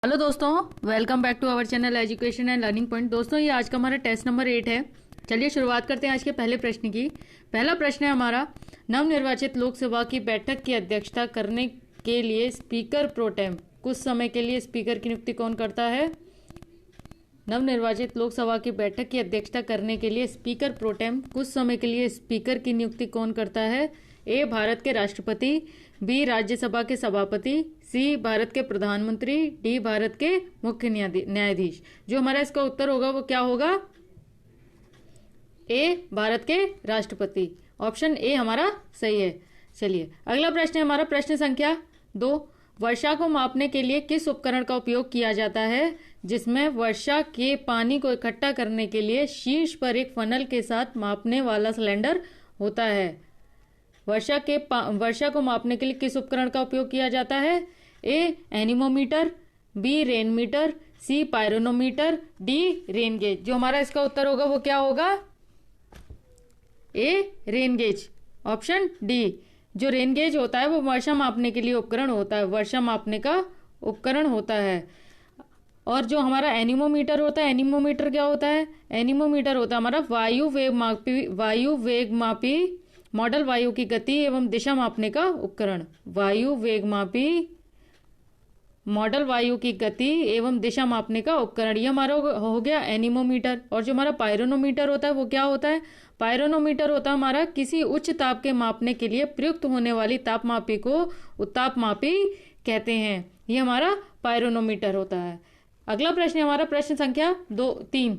Hello दोस्तों, welcome back to our channel education and learning point. दोस्तों, ये आज का हमारा टेस्ट नंबर 8 है। चलिए शुरुआत करते हैं आज के पहले प्रश्न की। पहला प्रश्न है हमारा, नवनिर्वाचित लोकसभा की बैठक की अध्यक्षता करने के लिए स्पीकर प्रोटेम कुछ समय के लिए स्पीकर की नियुक्ति कौन करता है? नवनिर्वाचित लोकसभा की बैठक की अध्यक्षता करने के लिए स्पीकर प्रोटेम कुछ समय के लिए स्पीकर की नियुक्ति कौन करता है? ए, भारत के राष्ट्रपति, बी, राज्यसभा के सभापति, सी, भारत के प्रधानमंत्री, डी, भारत के मुख्य न्यायाधीश। जो हमारा इसका उत्तर होगा वो क्या होगा? ए, भारत के राष्ट्रपति। ऑप्शन ए हमारा सही है। चलिए अगला प्रश्न है हमारा प्रश्न संख्या 2। वर्षा को मापने के लिए किस उपकरण का उपयोग किया जाता है जिसमें वर्षा के पानी को इकट्ठा करने के लिए शीर्ष पर एक फनल के साथ मापने वाला सिलेंडर होता है? वर्षा को मापने के लिए किस उपकरण का उपयोग किया जाता है? ए, एनीमोमीटर, बी, रेन मीटर, सी, पायरोनोमीटर, डी, रेन गेज। जो हमारा इसका उत्तर होगा वो क्या होगा? ए, रेन गेज। Option D. जो रेन गेज होता है वो वर्षा मापने के लिए उपकरण होता है, वर्षा मापने का उपकरण होता है। और जो हमारा एनीमोमीटर होता है, एनीमोमीटर क्या होता है? एनीमोमीटर होता है हमारा वायु वेग मापी मॉडल वायु की गति एवं दिशा मापने का उपकरण। वायु वेग मापी मॉडल वायु की गति एवं दिशा मापने का उपकरण, ये हमारा हो गया एनीमोमीटर। और जो हमारा पायरोनोमीटर होता है वो क्या होता है? पायरोनोमीटर होता है हमारा किसी उच्च ताप के मापने के लिए प्रयुक्त होने वाली तापमापी को उत्तापमापी कहते हैं। ये हमारा पायरोनोमीटर होता है। अगला प्रश्न है हमारा प्रश्न संख्या 3।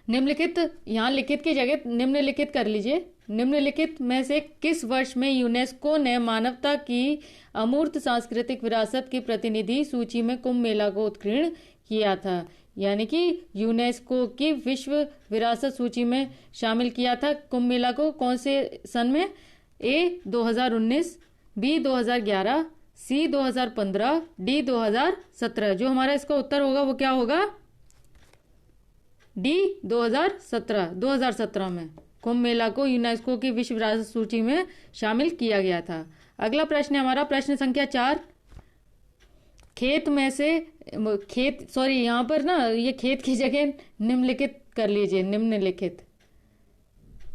निम्नलिखित, यहाँ लिखित की जगह निम्नलिखित कर लीजिए। निम्नलिखित में से किस वर्ष में यूनेस्को ने मानवता की अमूर्त सांस्कृतिक विरासत की प्रतिनिधि सूची में कुंभ मेला को उत्कीर्ण किया था? यानी कि यूनेस्को की विश्व विरासत सूची में शामिल किया था कुंभ मेला को कौन से सन में? ए, 2019, बी, 2011, सी, 2015, डी, 2017। जो हमारा इसका उत्तर होगा वो क्या होगा? डी, 2017 में कुंभ मेला को यूनेस्को की विश्व विरासत सूची में शामिल किया गया था। अगला प्रश्न है हमारा प्रश्न संख्या 4। यहाँ पर ना ये खेत की जगह निम्नलिखित कर लीजिए। निम्नलिखित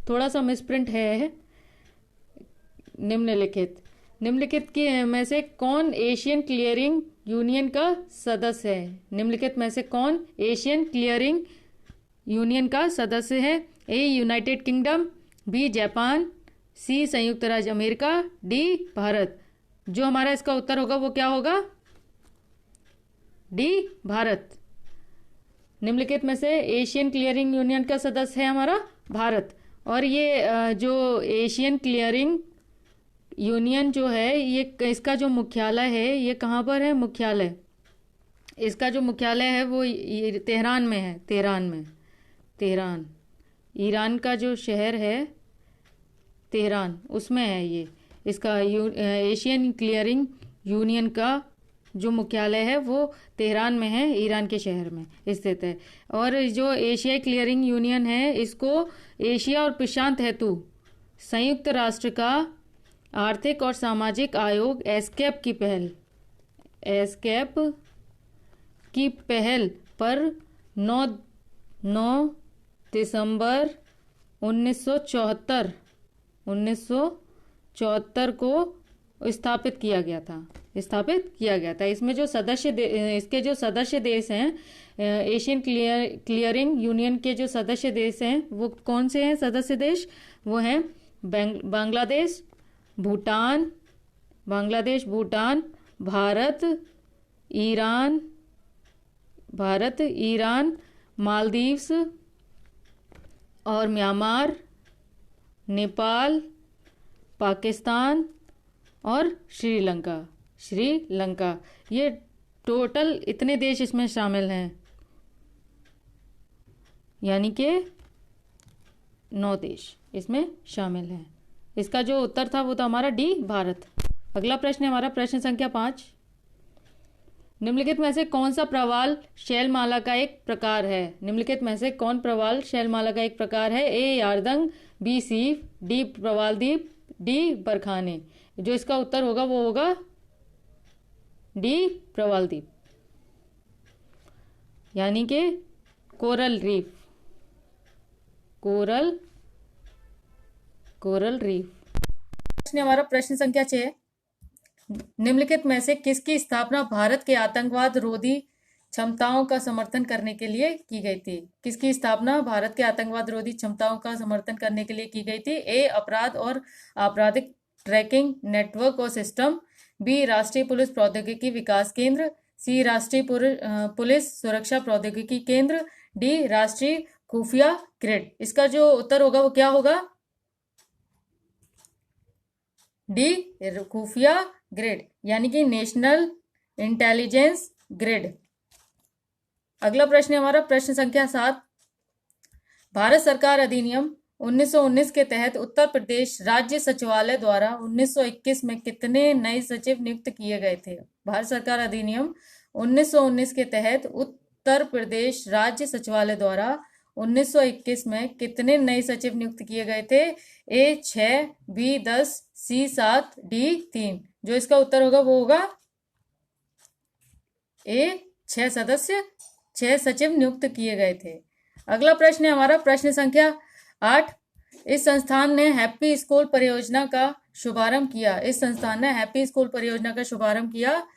थोड़ा सा मिसप्रिंट है। निम्नलिखित की में से कौन एशियन क्लियरिंग यूनियन का सदस्य है? निम्नलिखित में से कौन एशियन क्लियरिंग यूनियन का सदस्य है? ए, यूनाइटेड किंगडम, बी, जापान, सी, संयुक्त राज्य अमेरिका, डी, भारत। जो हमारा इसका उत्तर होगा वो क्या होगा? डी, भारत। निम्नलिखित में से एशियन क्लियरिंग यूनियन का सदस्य है हमारा भारत। और ये जो एशियन क्लियरिंग यूनियन जो है ये इसका जो मुख्यालय है ये कहाँ पर है? मुख्यालय इसका जो मुख्यालय है वो तेहरान में है। तेहरान ईरान का जो शहर है तेहरान, उसमें है ये। इसका एशियन क्लियरिंग यूनियन का जो मुख्यालय है वो तेहरान में है, ईरान के शहर में स्थित है। और जो एशिया क्लियरिंग यूनियन है इसको एशिया और प्रशांत हेतु संयुक्त राष्ट्र का आर्थिक और सामाजिक आयोग एस्केप की पहल पर 9 दिसंबर 1974 को स्थापित किया गया था। इसमें जो इसके जो सदस्य देश हैं, एशियन क्लियरिंग यूनियन के जो सदस्य देश हैं वो कौन से हैं? सदस्य देश वो हैं बांग्लादेश, भूटान, भारत, ईरान, मालदीव्स और म्यांमार, नेपाल, पाकिस्तान और श्रीलंका। ये टोटल इतने देश इसमें शामिल हैं, यानी कि 9 देश इसमें शामिल हैं। इसका जो उत्तर था वो था हमारा डी, भारत। अगला प्रश्न है हमारा प्रश्न संख्या 5। निम्नलिखित में से कौन सा प्रवाल शैलमाला का एक प्रकार है? निम्नलिखित में से कौन प्रवाल शैलमाला का एक प्रकार है? ए, यारदंग, बी, सीप, डी, प्रवालद्वीप, डी, बरखाने। जो इसका उत्तर होगा वो होगा डी, प्रवालद्वीप। यानी कि coral reef, coral coral reef. प्रश्न हमारा प्रश्न संख्या 6, निम्नलिखित में से किसकी स्थापना भारत के आतंकवाद रोधी क्षमताओं का समर्थन करने के लिए की गई थी? किसकी स्थापना भारत के आतंकवाद रोधी क्षमताओं का समर्थन करने के लिए की गई थी? ए, अपराध और आपराधिक ट्रैकिंग नेटवर्क और सिस्टम, बी, राष्ट्रीय पुलिस प्रौद्योगिकी विकास केंद्र, सी, राष्ट्रीय पुलिस सुरक्षा प्रौद्योगिकी केंद्र, डी, राष्ट्रीय खुफिया ग्रिड। इसका जो उत्तर होगा वो क्या होगा? डी, खुफिया ग्रिड, यानी कि नेशनल इंटेलिजेंस ग्रिड। अगला प्रश्न है हमारा प्रश्न संख्या 7, भारत सरकार अधिनियम 1919 के तहत उत्तर प्रदेश राज्य सचिवालय द्वारा 1921 में कितने नए सचिव नियुक्त किए गए थे? भारत सरकार अधिनियम 1919 के तहत उत्तर प्रदेश राज्य सचिवालय द्वारा 1921 में कितने नए सचिव नियुक्त किए गए थे? ए 6, बी 10, सी 7, डी 3। जो इसका उत्तर होगा वो होगा ए 6 सचिव नियुक्त किए गए थे। अगला प्रश्न है हमारा प्रश्न संख्या 8, इस संस्थान ने हैप्पी स्कूल परियोजना का शुभारंभ किया। इस संस्थान ने हैप्पी स्कूल परियोजना का शुभारंभ किया।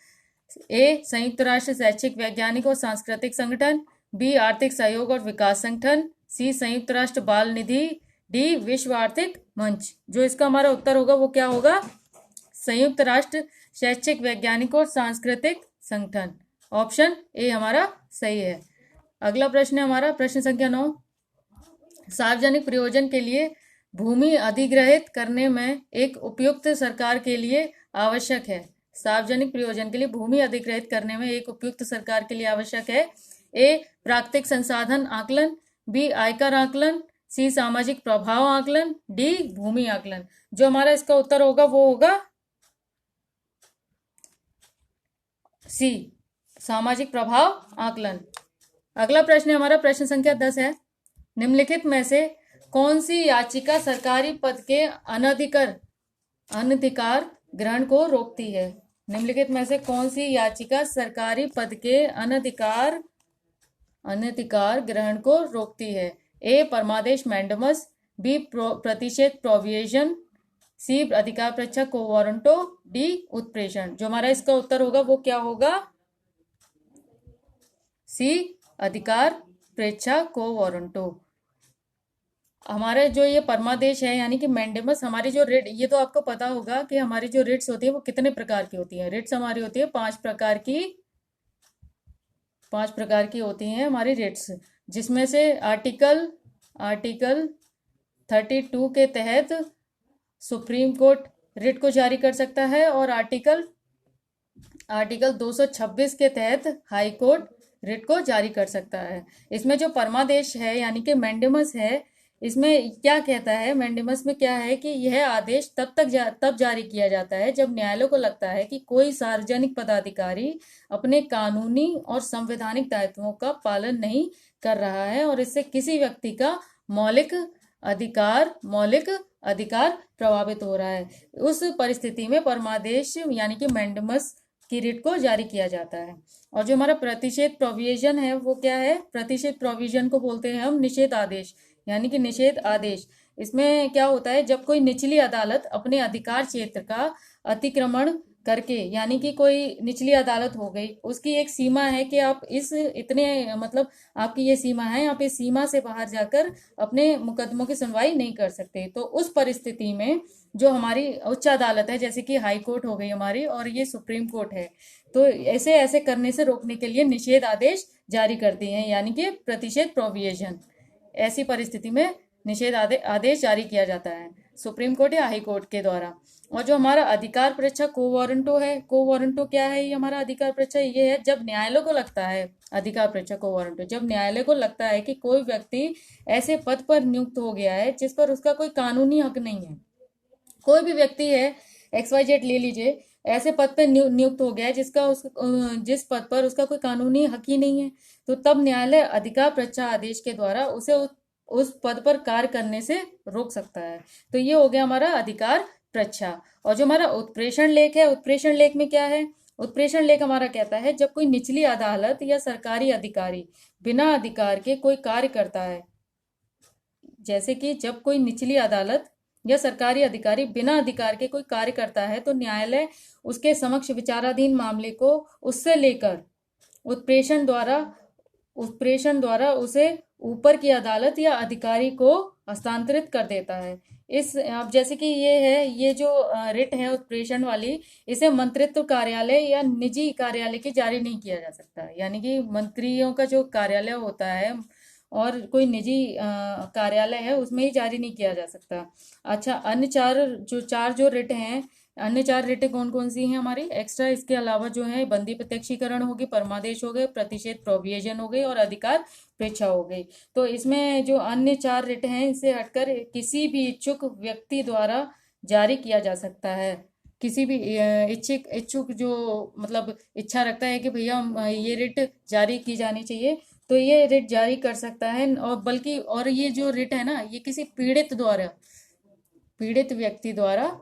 ए, संयुक्त राष्ट्र शैक्षिक वैज्ञानिक और सांस्कृतिक संगठन, बी, आर्थिक सहयोग और विकास संगठन, सी, संयुक्त राष्ट्र बाल निधि, डी, विश्व आर्थिक मंच। जो इसका हमारा उत्तर होगा वो क्या होगा? संयुक्त राष्ट्र शैक्षिक वैज्ञानिक और सांस्कृतिक संगठन। ऑप्शन ए हमारा सही है। अगला प्रश्न है हमारा प्रश्न संख्या 9, सार्वजनिक प्रयोजन के लिए भूमि अधिग्रहित करने में एक उपयुक्त सरकार के लिए आवश्यक है। सार्वजनिक प्रयोजन के लिए भूमि अधिग्रहित करने में एक उपयुक्त सरकार के लिए आवश्यक है। ए, प्राकृतिक संसाधन आकलन, बी, आयकर आकलन, सी, सामाजिक प्रभाव आकलन, डी, भूमि आकलन। जो हमारा इसका उत्तर होगा वो होगा सी, सामाजिक प्रभाव आकलन। अगला प्रश्न है हमारा प्रश्न संख्या 10 है, निम्नलिखित में से कौन सी याचिका सरकारी पद के अनधिकार ग्रहण को रोकती है? निम्नलिखित में से कौन सी याचिका सरकारी पद के अनधिकार ग्रहण को रोकती है? ए, परमादेश मैंडेमस, बी, प्रतिषेध प्रोविजन, सी, अधिकार परीक्षा को वारंटो, डी, उत्प्रेषण। जो हमारा इसका उत्तर होगा वो क्या होगा? सी, अधिकार परीक्षा को वारंटो। हमारे जो ये परमादेश है यानी कि मैंडेमस, हमारी जो रिट, ये तो आपको पता होगा कि हमारी जो रिट्स होती है वो कितने प्रकार की होती है। रिट्स हमारी होती है 5 प्रकार की होती हैं हमारी रिट्स, जिसमें से आर्टिकल 32 के तहत सुप्रीम कोर्ट रिट को जारी कर सकता है और आर्टिकल 226 के तहत हाई कोर्ट रिट को जारी कर सकता है। इसमें जो परमादेश है यानी कि मैंडेमस है, इसमें क्या कहता है? मैंडेमस में क्या है कि यह आदेश तब जारी किया जाता है जब न्यायालय को लगता है कि कोई सार्वजनिक पदाधिकारी अपने कानूनी और संवैधानिक दायित्वों का पालन नहीं कर रहा है और इससे किसी व्यक्ति का मौलिक अधिकार प्रभावित हो रहा है। उस परिस्थिति में परमादेश यानी कि मैंडेमस की रिट को जारी किया जाता है। और जो हमारा प्रतिषेध प्रोविजन है वो क्या है? प्रतिषेध प्रोविजन को बोलते हैं हम निषेध आदेश, यानी कि निषेध आदेश। इसमें क्या होता है? जब कोई निचली अदालत अपने अधिकार क्षेत्र का अतिक्रमण करके, यानी कि कोई निचली अदालत हो गई, उसकी एक सीमा है कि आप आपकी ये सीमा है, आप इस सीमा से बाहर जाकर अपने मुकदमों की सुनवाई नहीं कर सकते। तो उस परिस्थिति में जो हमारी उच्च अदालत है, जैसे कि हाई कोर्ट हो गई हमारी और ये सुप्रीम कोर्ट है, तो ऐसे करने से रोकने के लिए निषेध आदेश जारी करती हैं, यानी कि प्रतिषेध प्रोविजन। ऐसी परिस्थिति में निषेध आदेश जारी किया जाता है सुप्रीम कोर्ट या हाई कोर्ट के द्वारा। और जो हमारा अधिकार परीक्षा को वारंटो है, को वारंटो क्या है? ये हमारा अधिकार परीक्षा ये है जब न्यायालय को लगता है, अधिकार परीक्षा को वारंटो, जब न्यायालय को लगता है कि कोई व्यक्ति ऐसे पद पर नियुक्त हो गया है जिस पर उसका कोई कानूनी हक नहीं है। कोई भी व्यक्ति है, XYZ ले लीजिए, ऐसे पद पर नियुक्त हो गया है जिस पद पर उसका कोई कानूनी हक ही नहीं है, तो तब न्यायालय अधिकार परीक्षा आदेश के द्वारा उसे उस पद पर कार्य करने से रोक सकता है। तो ये हो गया हमारा अधिकार परीक्षा। और जो हमारा उत्प्रेषण लेख है, उत्प्रेषण लेख में क्या है? उत्प्रेषण लेख हमारा कहता है जब कोई निचली अदालत या सरकारी अधिकारी बिना अधिकार के कोई कार्य करता है, जैसे कि जब कोई निचली अदालत या सरकारी अधिकारी बिना अधिकार के कोई कार्य करता है तो न्यायालय उसके समक्ष विचाराधीन मामले को उससे लेकर उत्प्रेषण द्वारा उसे ऊपर की अदालत या अधिकारी को हस्तांतरित कर देता है। इस अब जैसे कि ये जो रिट है उत्प्रेषण वाली, इसे मंत्रित्व कार्यालय या निजी कार्यालय के जारी नहीं किया जा सकता। यानी कि मंत्रियों का जो कार्यालय होता है और कोई निजी कार्यालय है उसमें ही जारी नहीं किया जा सकता। अच्छा, अन्य चार जो रिट हैं, अन्य चार रिटें कौन कौन सी हैं हमारी एक्स्ट्रा, इसके अलावा जो है बंदी प्रत्यक्षीकरण होगी, परमादेश हो गए, प्रतिषेध प्रोविजन हो गई और अधिकार प्रेक्षा हो गई। तो इसमें जो अन्य चार रिट हैं इसे हटकर किसी भी इच्छुक व्यक्ति द्वारा जारी किया जा सकता है। किसी भी इच्छुक जो मतलब इच्छा रखता है कि भैया ये रिट जारी की जानी चाहिए, तो ये रिट जारी कर सकता है। और ये जो रिट है ना, ये किसी पीड़ित व्यक्ति द्वारा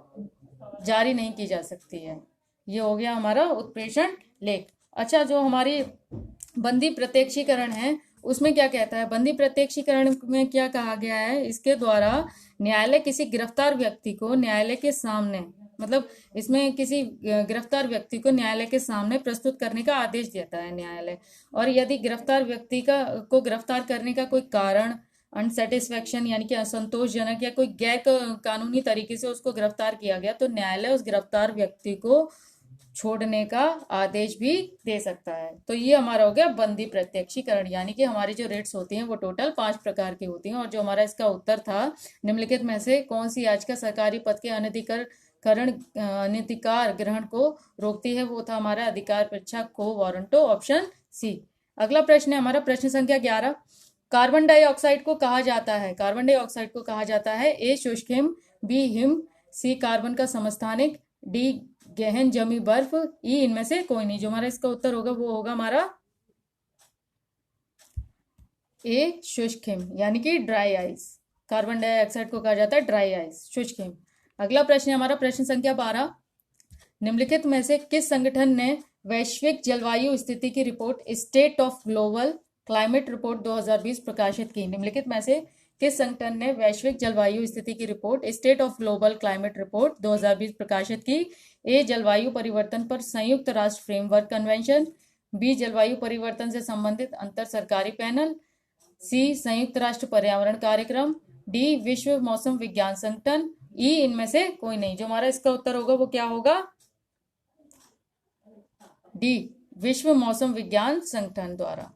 जारी नहीं की जा सकती है। ये हो गया हमारा उत्प्रेषण लेख। अच्छा, जो हमारी बंदी प्रत्यक्षीकरण है उसमें क्या कहता है? बंदी प्रत्यक्षीकरण में क्या कहा गया है? इसके द्वारा न्यायालय किसी गिरफ्तार व्यक्ति को न्यायालय के सामने, मतलब इसमें किसी गिरफ्तार व्यक्ति को न्यायालय के सामने प्रस्तुत करने का आदेश देता है न्यायालय। और यदि गिरफ्तार व्यक्ति को गिरफ्तार करने का कोई कारण, अनसेटिस्फैक्शन यानी कि असंतोषजनक या कोई गैर कानूनी तरीके से उसको गिरफ्तार किया गया, तो न्यायालय उस गिरफ्तार व्यक्ति को छोड़ने का आदेश भी दे सकता है। तो ये हमारा हो गया बंदी प्रत्यक्षीकरण। यानी कि हमारी जो रेट्स होती हैं वो टोटल 5 प्रकार की होती हैं। और जो हमारा इसका उत्तर था, निम्नलिखित में से कौन सी याचिका सरकारी पद के अनधिकार ग्रहण को रोकती है? वो था हमारा अधिकार परीक्षा को वारंटो, ऑप्शन सी। अगला प्रश्न है हमारा प्रश्न संख्या 11। कार्बन डाइऑक्साइड को कहा जाता है ए शुष्क हिम, बी हिम, सी कार्बन का समस्थानिक, डी गहन जमी बर्फ, ई इनमें से कोई नहीं। जो हमारा इसका उत्तर होगा वो होगा हमारा ए शुष्क हिम, यानी कि ड्राई आइस। कार्बन डाइऑक्साइड को कहा जाता है ड्राई आइस, शुष्क हिम। अगला प्रश्न है हमारा प्रश्न संख्या 12। निम्नलिखित में से किस संगठन ने वैश्विक जलवायु स्थिति की report state of global climate report 2020 प्रकाशित की? निम्नलिखित में से किस संगठन ने वैश्विक जलवायु स्थिति की report state of global climate report 2020 प्रकाशित की? ए जलवायु परिवर्तन पर संयुक्त राष्ट्र फ्रेमवर्क कन्वेंशन, बी जलवायु परिवर्तन से संबंधित अंतर सरकारी पैनल, सी संयुक्त राष्ट्र पर्यावरण कार्यक्रम, डी विश्व मौसम विज्ञान संगठन, ई इनमें से कोई नहीं। जो हमारा इसका उत्तर होगा वो क्या होगा? डी विश्व मौसम विज्ञान संगठन द्वारा।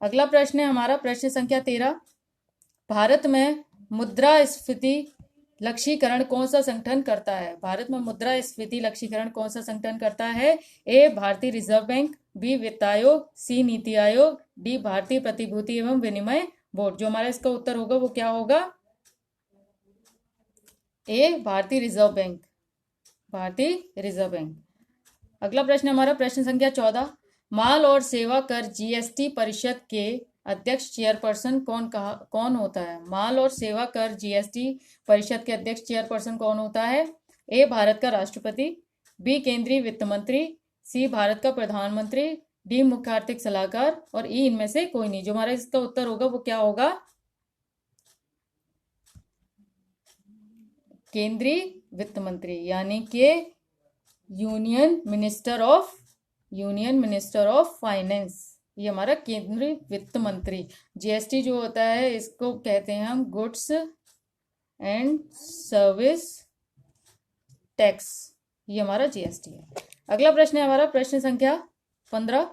अगला प्रश्न है हमारा प्रश्न संख्या 13। भारत में मुद्रास्फीति लक्ष्यीकरण कौन सा संगठन करता है? भारत में मुद्रास्फीति लक्ष्यीकरण कौन सा संगठन करता है? ए भारतीय रिजर्व बैंक, बी वित्त आयोग, सी नीति आयोग, डी भारतीय प्रतिभूति एवं विनिमय बोर्ड। जो हमारा इसका उत्तर होगा वो क्या होगा? ए भारतीय रिजर्व बैंक, भारतीय रिजर्व बैंक। अगला प्रश्न हमारा प्रश्न संख्या 14। माल और सेवा कर जीएसटी परिषद के अध्यक्ष चेयरपर्सन कौन होता है? माल और सेवा कर जीएसटी परिषद के अध्यक्ष चेयरपर्सन कौन होता है? ए भारत का राष्ट्रपति, बी केंद्रीय वित्त मंत्री, सी भारत का प्रधानमंत्री, डी मुख्य आर्थिक सलाहकार और ई इनमें से कोई नहीं। जो हमारा इसका उत्तर होगा वो क्या होगा? केंद्रीय वित्त मंत्री, यानी कि यूनियन मिनिस्टर ऑफ फाइनेंस, ये हमारा केंद्रीय वित्त मंत्री। जीएसटी जो होता है इसको कहते हैं हम गुड्स एंड सर्विस टैक्स, ये हमारा जीएसटी है। अगला प्रश्न है हमारा प्रश्न संख्या 15।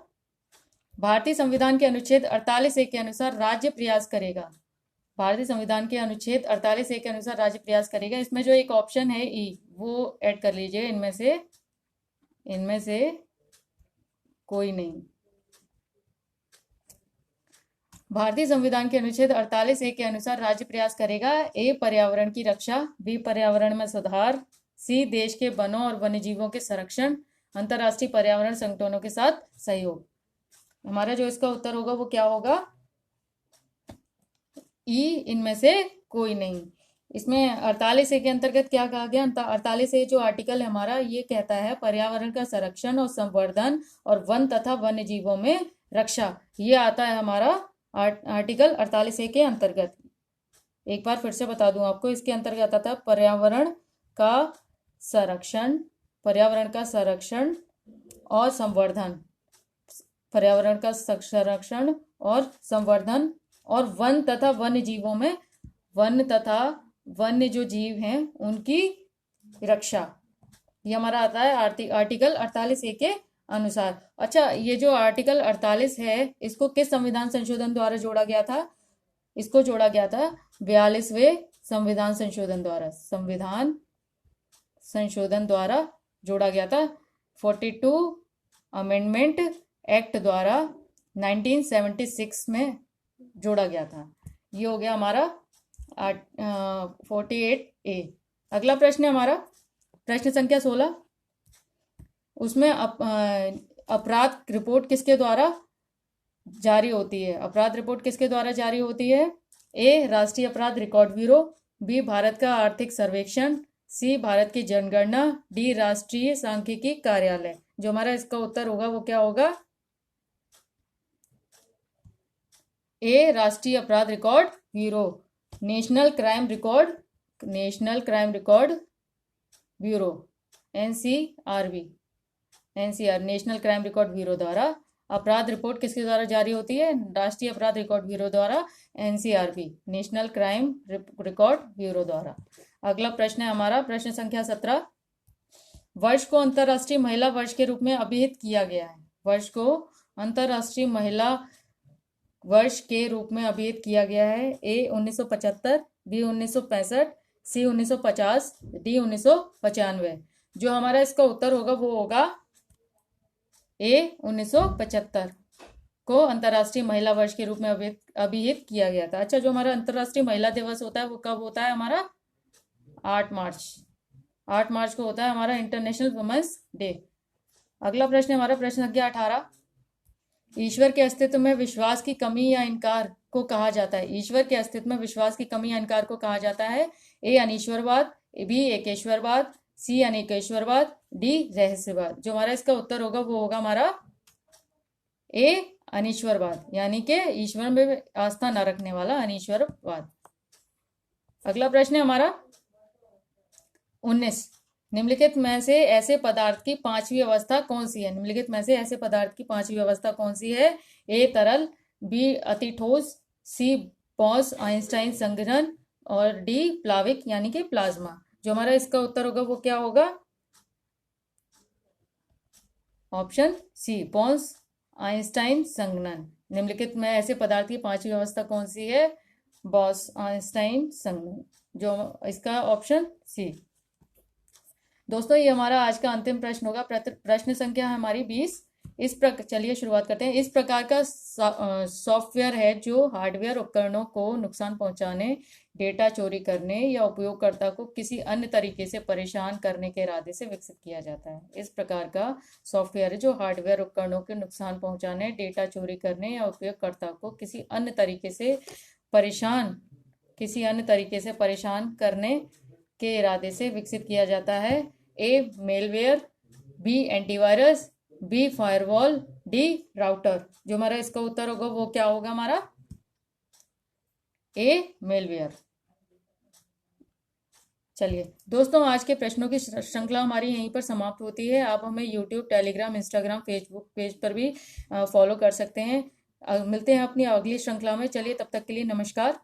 भारतीय संविधान के अनुच्छेद 48(1) के अनुसार राज्य प्रयास करेगा। भारतीय संविधान के अनुच्छेद 48(1) के अनुसार राज्य प्रयास करेगा। इसमें जो एक ऑप्शन है ई, वो ऐड कर लीजिए। इनमें से कोई नहीं। भारतीय संविधान के अनुच्छेद 48(1) के अनुसार राज्य प्रयास करेगा। ए पर्यावरण की रक्षा, बी पर्यावरण में सुधार, सी देश के वनों और वन्यजीवों के संरक्षण, अंतर्राष्ट्रीय पर्यावरण संगठनों के साथ सहयोग। हमारा जो इसका उत्तर होगा वो क्या होगा? ई इनमें से कोई नहीं। इसमें 48A के अंतर्गत क्या कहा गया? 48A जो आर्टिकल है हमारा, ये कहता है पर्यावरण का संरक्षण और संवर्धन और वन तथा वन्य जीवों में रक्षा। ये आता है हमारा आर्टिकल 48A के अंतर्गत। एक बार फिर से बता दूं आपको, इसके अंतर्गत आता है पर्यावरण का संरक्षण, पर्यावरण का संरक्षण और संवर्धन, पर्यावरण का संरक्षण और संवर्धन और वन तथा वन्य जीवों में, वन तथा वन्य जो जीव हैं उनकी रक्षा। ये हमारा आता है आर्टिकल 48A के अनुसार। अच्छा, ये जो आर्टिकल 48 है इसको किस संविधान संशोधन द्वारा जोड़ा गया था? इसको जोड़ा गया था 42वें संविधान संशोधन द्वारा, संविधान संशोधन द्वारा जोड़ा गया था। 42 अमेंडमेंट एक्ट द्वारा 1976 में जोड़ा गया था। ये हो गया हमारा 48A। अगला प्रश्न है हमारा प्रश्न संख्या 16। उसमें अपराध रिपोर्ट किसके द्वारा जारी होती है? अपराध रिपोर्ट किसके द्वारा जारी होती है? ए, राष्ट्रीय अपराध रिकॉर्ड ब्यूरो, बी, भारत का आर्थिक सर्वेक्षण, सी, भारत की जनगणना, डी, राष्ट्रीय सांख्यिकी कार्यालय। जो हमारा इसका उत्तर होगा वो क्या होगा? ए, राष्ट्रीय अपराध record bureau, national crime record bureau, NCRB, national crime record bureau द्वारा अपराध रिपोर्ट किसके द्वारा जारी होती है? राष्ट्रीय अपराध रिकॉर्ड ब्यूरो द्वारा, NCRB, national crime record bureau द्वारा। अगला प्रश्न है हमारा प्रश्न संख्या 17। वर्ष को अंतर्राष्ट्रीय महिला वर्ष के रूप में अभिहित किया गया है। वर्ष को अंतर्राष्ट्रीय महिला वर्ष के रूप में अभिहित किया गया है। ए, 1975, बी, 1965, सी, 1950, डी, 1995। जो हमारा इसका उत्तर होगा वो होगा ए, 1975 को अंतर्राष्ट्रीय महिला वर्ष के रूप में अभिहित किया गया था। अच्छा, जो हमारा अंतर्राष्ट्रीय महिला दिवस होता है वो कब होता है हमारा? 8 मार्च को होता है हमारा इंटरनेशनल वुमेन्स डे। अगला प्रश्न हमारा प्रश्न संख्या 18। ईश्वर के अस्तित्व में विश्वास की कमी या इनकार को कहा जाता है। ईश्वर के अस्तित्व में विश्वास की कमी या इनकार को कहा जाता है। ए, अनीश्वरवाद, बी, एकेश्वरवाद, सी, अनेकेश्वरवाद, डी, रहस्यवाद। जो हमारा इसका उत्तर होगा वो होगा हमारा ए, अनीश्वरवाद, यानी कि ईश्वर में आस्था न रखने वाला अनीश्वरवाद। अगला प्रश्न है हमारा 19। निम्नलिखित में से ऐसे पदार्थ की 5वीं अवस्था कौन सी है? निम्नलिखित में से ऐसे पदार्थ की 5वीं अवस्था कौन सी है? ए, तरल, बी, अति ठोस, सी, बॉस आइंस्टाइन संघनन और डी, प्लाविक यानी कि प्लाज्मा। जो हमारा इसका उत्तर होगा वो क्या होगा? ऑप्शन सी, बॉस आइंस्टाइन संघनन। निम्नलिखित में ऐसे पदार्थ की 5वीं अवस्था कौन सी है? बॉस आइंस्टाइन संघनन। जो इसका ऑप्शन सी। दोस्तों, ये हमारा आज का अंतिम प्रश्न होगा। प्रश्न संख्या है हमारी 20। चलिए शुरुआत करते हैं। इस प्रकार का सॉफ्टवेयर है जो हार्डवेयर उपकरणों को नुकसान पहुंचाने, डेटा चोरी करने या उपयोगकर्ता को किसी अन्य तरीके से परेशान करने के इरादे से विकसित किया जाता है। इस प्रकार का सॉफ्टवेयर है जो हार्डवेयर उपकरणों के नुकसान पहुंचाने, डेटा चोरी करने या उपयोगकर्ता को किसी अन्य तरीके से परेशान करने के इरादे से विकसित किया जाता है। A, malware, B, antivirus, B, firewall, D, router. जो हमारा इसका उत्तर होगा वो क्या होगा हमारा? A, malware. चलिए दोस्तों, आज के प्रश्नों की श्रृंखला हमारी यहीं पर समाप्त होती है। आप हमें YouTube, Telegram, Instagram, Facebook page पर भी फॉलो कर सकते हैं। मिलते हैं अपनी अगली श्रृंखला में। चलिए, तब तक के लिए नमस्कार।